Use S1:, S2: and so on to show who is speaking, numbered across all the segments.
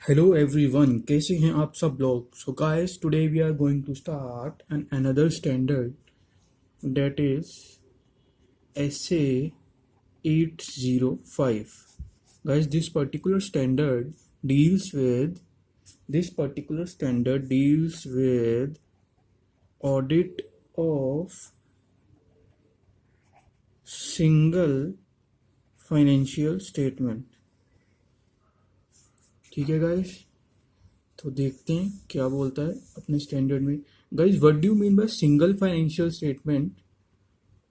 S1: Hello everyone, कैसे हैं आप सब लोग? So guys, today we are going to start another standard, that is Essay 805. Guys, this particular standard deals with audit of single financial statement. ठीक है guys, तो देखते हैं क्या बोलता है अपने स्टैंडर्ड में. Guys, what do you mean by single financial statement?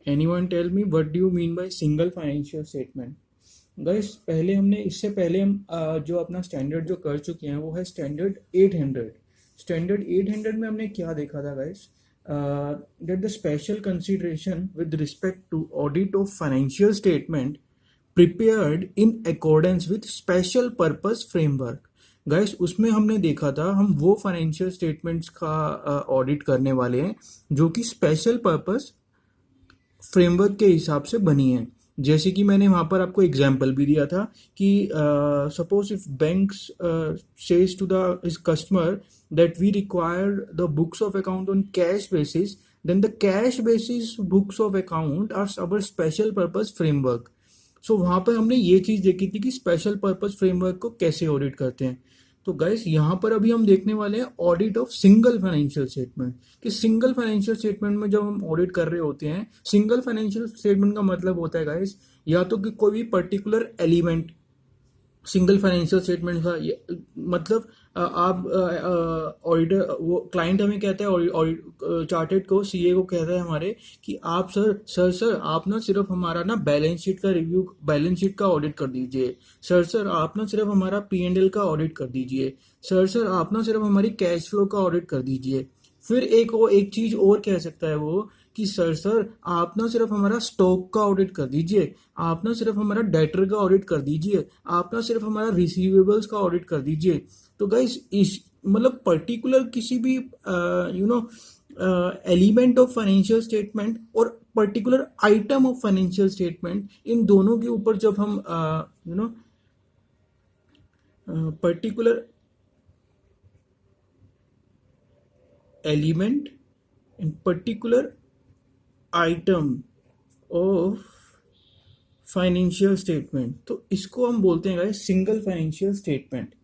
S1: Anyone tell me what do you mean by single financial statement? Guys, इससे पहले हम जो अपना स्टैंडर्ड जो कर चुके हैं वो है स्टैंडर्ड 800. स्टैंडर्ड 800 में हमने क्या देखा था guys? That the special consideration with respect to audit of financial statement prepared in accordance with special purpose framework. Guys, उसमें हमने देखा था हम वो फाइनेंशियल स्टेटमेंट्स का ऑडिट करने वाले हैं जो कि स्पेशल पर्पस फ्रेमवर्क के हिसाब से बनी है. जैसे कि मैंने वहाँ पर आपको एग्जाम्पल भी दिया था कि suppose if banks says to the is customer that we require the books of account on cash basis, then the cash basis books of account are our special purpose framework. So वहाँ पर हमने ये चीज़ देखी थी कि special purpose framework को कैसे audit करते हैं. तो गाइस, यहाँ पर अभी हम देखने वाले हैं audit of single financial statement. कि सिंगल फाइनेंशियल स्टेटमेंट में जब हम ऑडिट कर रहे होते हैं, सिंगल फाइनेंशियल स्टेटमेंट का मतलब होता है गाइस, या तो कि कोई भी particular element single financial statement का मतलब आप ऑडिटर, वो क्लाइंट हमें कहता है, और चार्टेड को सीए को कहता है हमारे कि आप सर आप ना सिर्फ हमारा ना बैलेंस शीट का ऑडिट कर दीजिए. सर आप ना सिर्फ हमारा पी एंड एल का ऑडिट कर दीजिए. सर आप ना सिर्फ हमारी कैश फ्लो का ऑडिट कर दीजिए. फिर एक चीज और कह सकता है वो कि सर आप ना सिर्फ हमारा स्टॉक का ऑडिट कर दीजिए. आप ना सिर्फ हमारा डेटर का ऑडिट कर दीजिए. आप ना सिर्फ हमारा रिसीवेबल्स का ऑडिट कर दीजिए. तो गाइस, इस मतलब पर्टिकुलर किसी भी एलिमेंट ऑफ फाइनेंशियल स्टेटमेंट और particular item of financial statement, इन दोनों के ऊपर जब हम particular element in particular item of financial statement, तो इसको हम बोलते हैं guys single financial statement.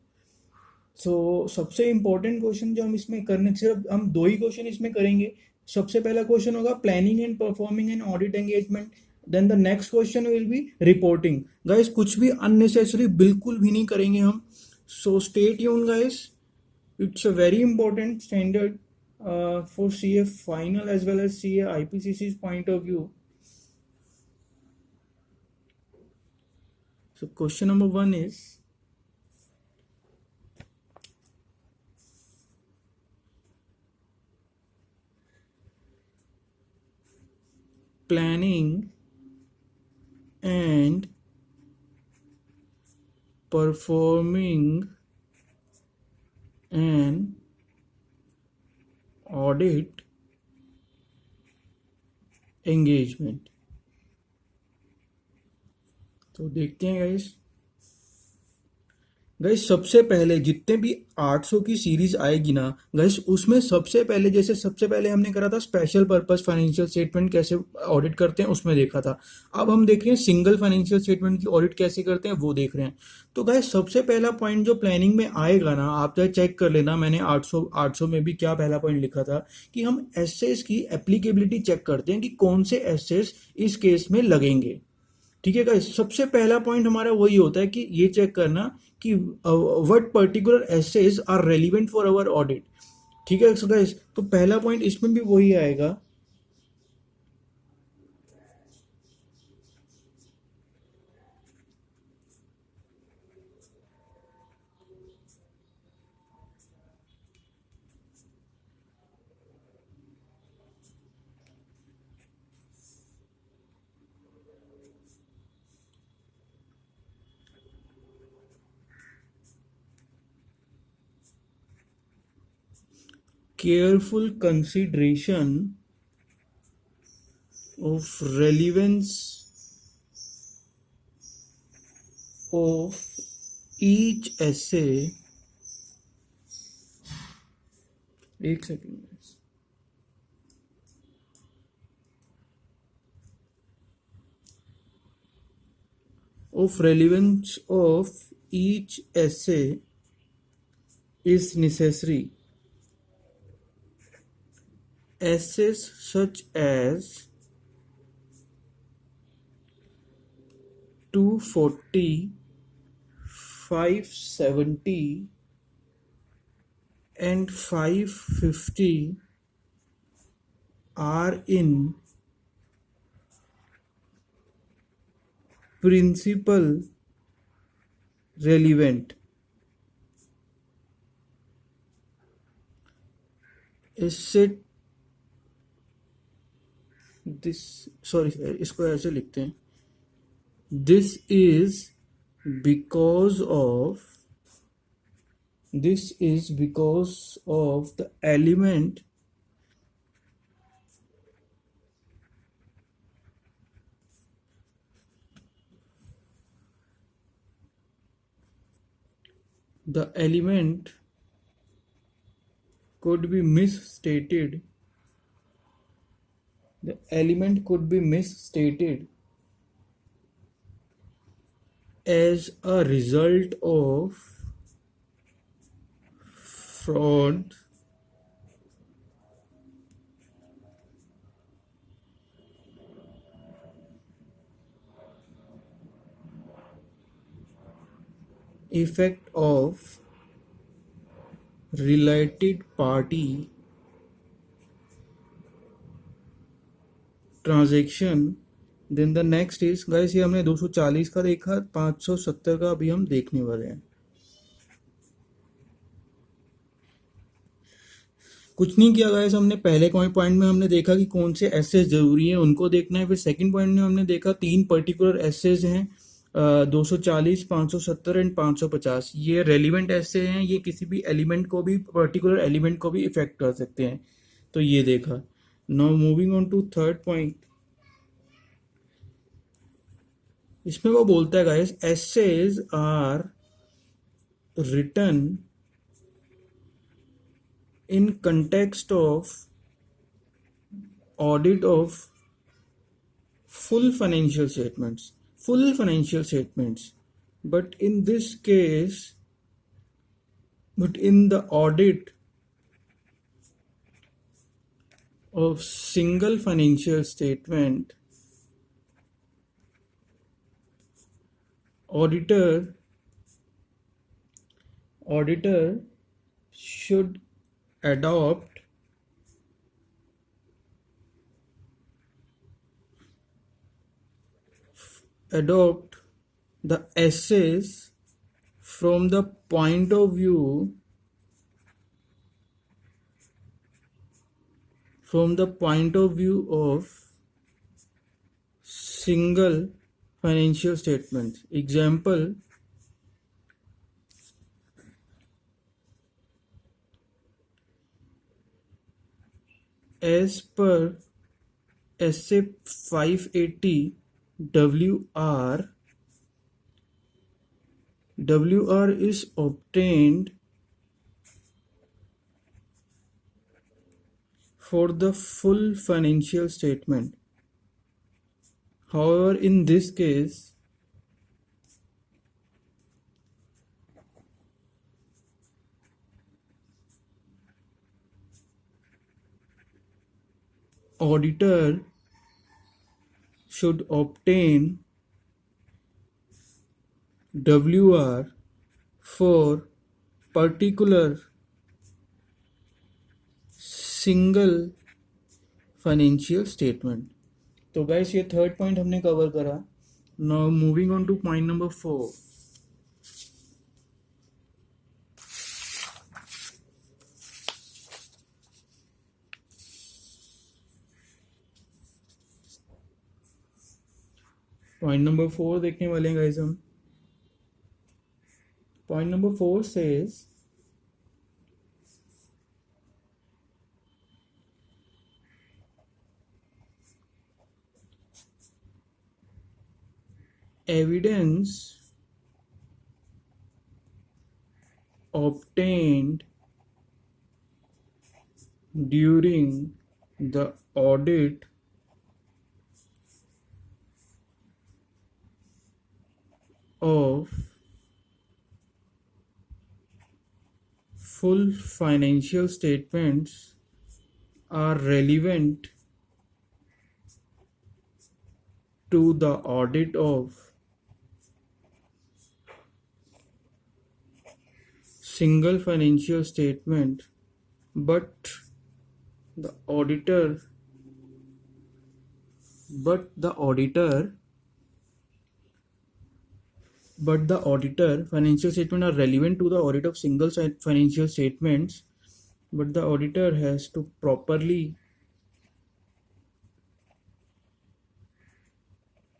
S1: So सबसे इंपॉर्टेंट क्वेश्चन जो हम इसमें करने, सिर्फ हम दो ही क्वेश्चन इसमें करेंगे. सबसे पहला क्वेश्चन होगा planning and performing an audit engagement. Then the next question will be reporting. Guys, कुछ भी अननेसेसरी बिल्कुल भी नहीं करेंगे हम. So stay tuned guys, it's a very important standard for CA final as well as CA IPCC's point of view. So question number 1 is planning and performing an audit engagement. तो देखते हैं guys सबसे पहले जितने भी 800 की series आएगी ना गाइस, उसमें सबसे पहले हमने करा था स्पेशल पर्पस फाइनेंशियल स्टेटमेंट कैसे ऑडिट करते हैं, उसमें देखा था. अब हम देख रहे हैं सिंगल फाइनेंशियल स्टेटमेंट की ऑडिट कैसे करते हैं, वो देख रहे हैं. तो गाइस, सबसे पहला पॉइंट जो प्लानिंग में आएगा ना, आप चाहे चेक कर लेना, मैंने 800 में भी क्या पहला पॉइंट लिखा था कि हम एसेस की एप्लीकेबिलिटी चेक करते हैं कि कौन से एसेस इस केस में लगेंगे. ठीक है गाइस, सबसे पहला पॉइंट हमारा वही होता है कि ये चेक करना कि what particular SAs are relevant for our audit. ठीक है गाइस, तो पहला पॉइंट इसमें भी वही आएगा. Careful consideration of relevance of each essay एक second. Of relevance of each essay is necessary. Essays such as 240, 570 and 550 are in principle relevant. इससे दिस सॉरी इसको ऐसे लिखते हैं, this is because of the element the element could be misstated. The element could be misstated as a result of fraud, effect of related party transaction. Then the next is guys, ये हमने 240 का देखा, 570 का अभी हम देखने वाले हैं। कुछ नहीं किया गाइस, हमने पहले पॉइंट में हमने देखा कि कौन से एसेज जरूरी हैं उनको देखना है। फिर सेकंड पॉइंट में हमने देखा 3 पर्टिकुलर एसेज हैं, 240, 570 एंड 550। ये रेलिवेंट ऐसे हैं, ये किसी भी एलिमेंट को भी, पर्टिकुलर एलिमेंट को भी इफेक्ट कर सकते हैं, तो ये देखा। Now moving on to third point. इसमें वो बोलता है guys, SAs are written in context of audit of full financial statements, but in this case, but in the audit of single financial statement, auditor should adopt the essays from the point of view of single financial statements. Example, as per essay 580, WR is obtained for the full financial statement. However, in this case, auditor should obtain WR for particular single financial statement. तो guys, ये third point हमने cover करा। Now moving on two point number 4। Point number 4 देखने वाले हैं guys हम। Point number 4 says evidence obtained during the audit of full financial statements are relevant to the audit of single financial statement, but the auditor but the auditor financial statements are relevant to the audit of single financial statements, but the auditor has to properly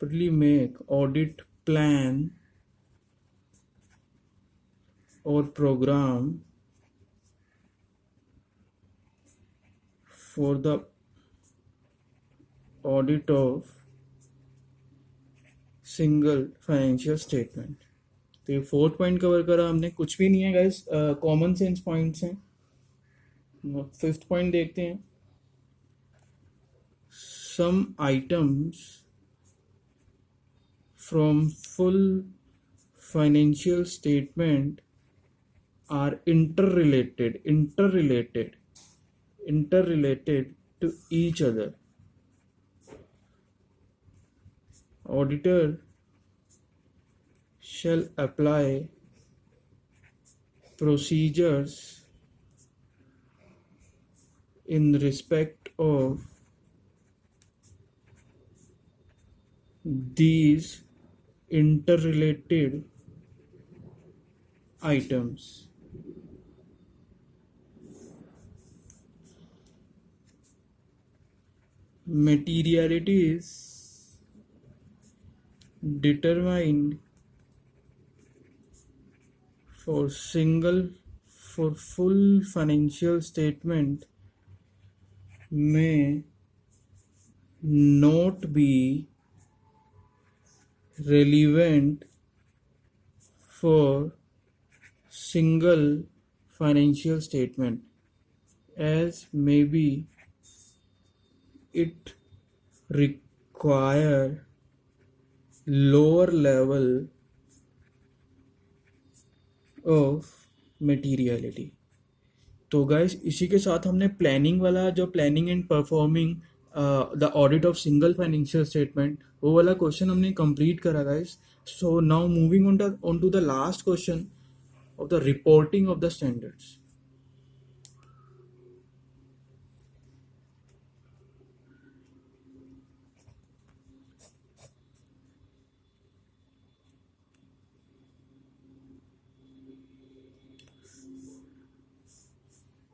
S1: make audit plan or program for the audit of single financial statement. तो ये 4th point cover करा हमने, कुछ भी नहीं है guys, common sense points हैं। 5th point देखते हैं। Some items from full financial statement are interrelated to each other. Auditor shall apply procedures in respect of these interrelated items. Materiality is determined for full financial statement may not be relevant for single financial statement, as maybe it require lower level of materiality. तो guys इसी के साथ हमने planning वाला, जो planning and performing the audit of single financial statement, वो वाला question हमने कंप्लीट करा guys. So now moving on to the last question of the reporting of the standards.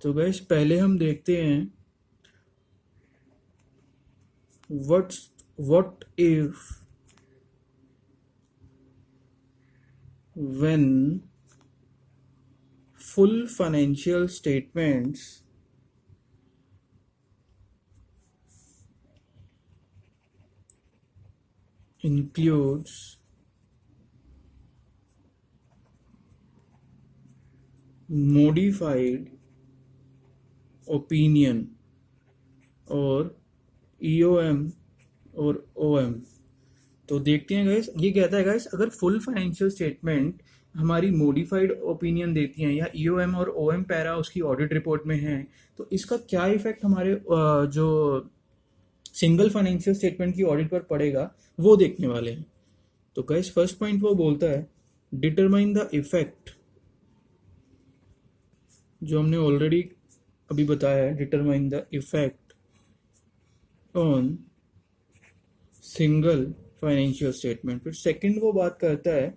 S1: तो गैस पहले हम देखते हैं what if when full financial statements includes modified opinion और EOM और OM। तो देखते हैं गाइस, ये कहता है गाइस अगर फुल फाइनेंशियल स्टेटमेंट हमारी मॉडिफाइड ओपिनियन देती हैं या EOM और OM पैरा उसकी ऑडिट रिपोर्ट में है, तो इसका क्या इफेक्ट हमारे जो सिंगल फाइनेंशियल स्टेटमेंट की ऑडिट पर पड़ेगा, वो देखने वाले हैं। तो गाइस फर्स्ट पॉइंट वो बोलता है डिटरमाइन द इफेक्ट, जो हमने ऑलरेडी अभी बताया है, determine the effect on single financial statement. फिर सेकंड वो बात करता है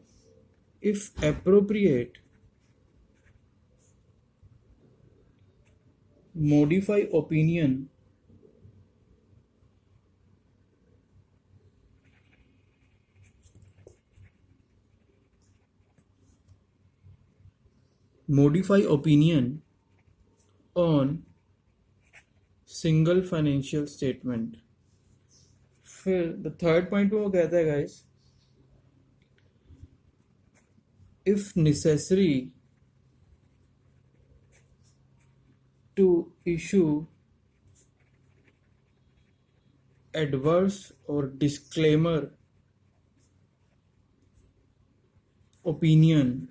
S1: if appropriate modify opinion on single financial statement। फिर द थर्ड पॉइंट वो कहता है guys if necessary to issue adverse or disclaimer opinion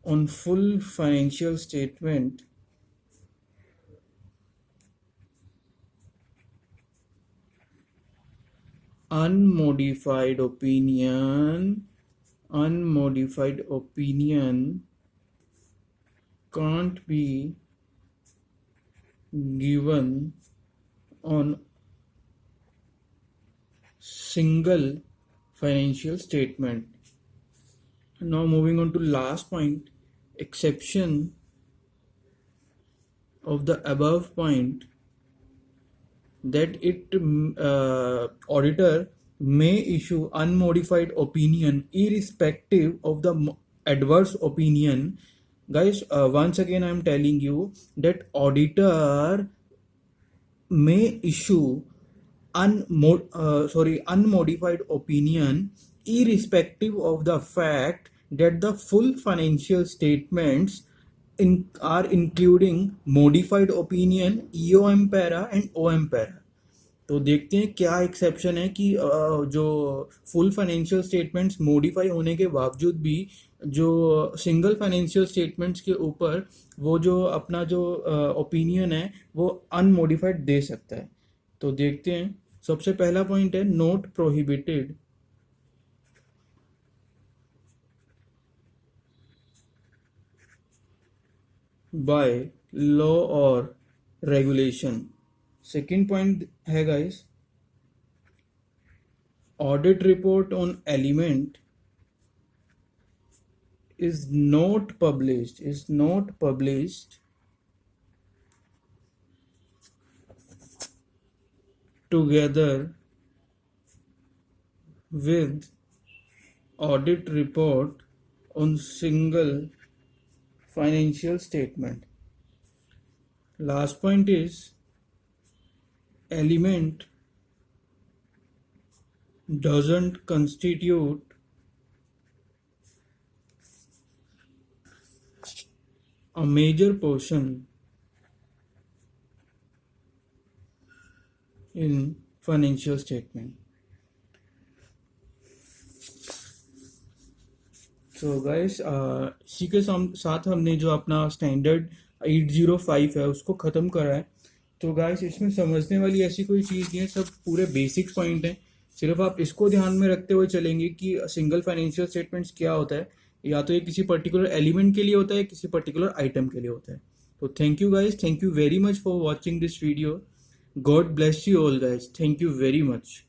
S1: on full financial statement unmodified opinion can't be given on single financial statement. Now moving on to last point, exception of the above point, that auditor may issue unmodified opinion irrespective of the adverse opinion. Guys, once again I am telling you that auditor may issue unmodified opinion irrespective of the fact that the full financial statements are including modified opinion, EOM para and OM para. तो देखते हैं क्या exception है कि जो full financial statements modify होने के बावजूद भी जो सिंगल फाइनेंशियल स्टेटमेंट्स के ऊपर वो जो अपना जो ओपिनियन है वो अनमॉडिफाइड दे सकता है. तो देखते हैं. सबसे पहला पॉइंट है नॉट प्रोहिबिटेड बाय लॉ और रेगुलेशन. सेकेंड पॉइंट है guys, audit report on element is not published together with audit report on single financial statement. Last point is element doesn't constitute a major portion in financial statement. So guys, इसी के साथ हमने जो अपना standard 805 है उसको ख़त्म करा है. तो गाइस इसमें समझने वाली ऐसी कोई चीज़ नहीं है, सब पूरे बेसिक्स पॉइंट हैं. सिर्फ आप इसको ध्यान में रखते हुए चलेंगे कि सिंगल फाइनेंशियल स्टेटमेंट्स क्या होता है, या तो ये किसी पर्टिकुलर एलिमेंट के लिए होता है, किसी पर्टिकुलर आइटम के लिए होता है. तो thank you guys, thank you very much for watching this video. God bless you all guys, thank you very much.